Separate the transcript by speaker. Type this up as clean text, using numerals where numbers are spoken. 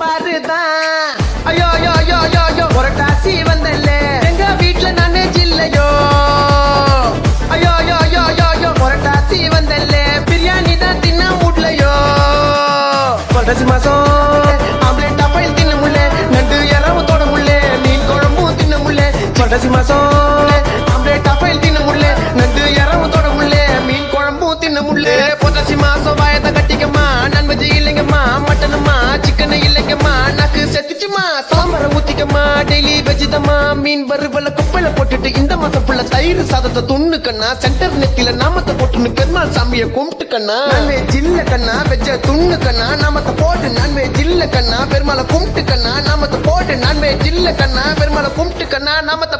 Speaker 1: பாருதான். ஐயோ ஐயோ ஐயோ ஐயோ ஐயோ புரட்டாசி வந்தல்ல எங்க வீட்டுல நான்வெஜ் இல்லையோ. ஐயோ ஐயோ ஐயோ ஐயோ ஐயோ புரட்டாசி வந்தல்ல பிரியாணி தான் தின்ன முடியலையோ. புரட்டாசி மாசம் ஆம்லேட் அப்பையில் தின்ன முல்ல, நண்டு இறவு தொட முல்ல, மீன் குழம்பும் தின்ன முல்ல. புரட்டாசி மாசம் ஆம்லேட் அப்பையில் தின்ன முல்ல, நண்டு இறவு தொட முல்ல, மீன் குழம்பும் தின்ன முல்ல. புரட்டாசி மாசம் வாயத்தை கட்டிக்கம்மா, நான்வெஜ் இல்லைங்கம்மா, மட்டனம்மா சிக்கன் இல்லைங்கம்மா, நக்கு செத்துச்சுமா, சாம்பார ஊத்திக்கம்மா, டெய்லி வெஜ்ஜிதம்மா, மீன் வறுவல குப்பையில போட்டுட்டு இந்த மாசம் புள்ள தயிர் சாதத்தை துண்ணு கண்ணா, சென்டர் நெத்தில நாமத்தை போட்டுன்னு பெருமாள் சாமியை கும்பிட்டு கண்ணா. நான்வெஜ் இல்ல கண்ணா வெஜ்ஜ துண்ணு கண்ணா, நாமத்தை போட்டு நான்வெஜ் இல்ல கண்ணா பெருமாளை கும்பிட்டு கண்ணா, நாமத்தை போட்டு நான்வெஜ் இல்ல கண்ணா பெருமாளை கும்பிட்டு கண்ணா, நாமத்தை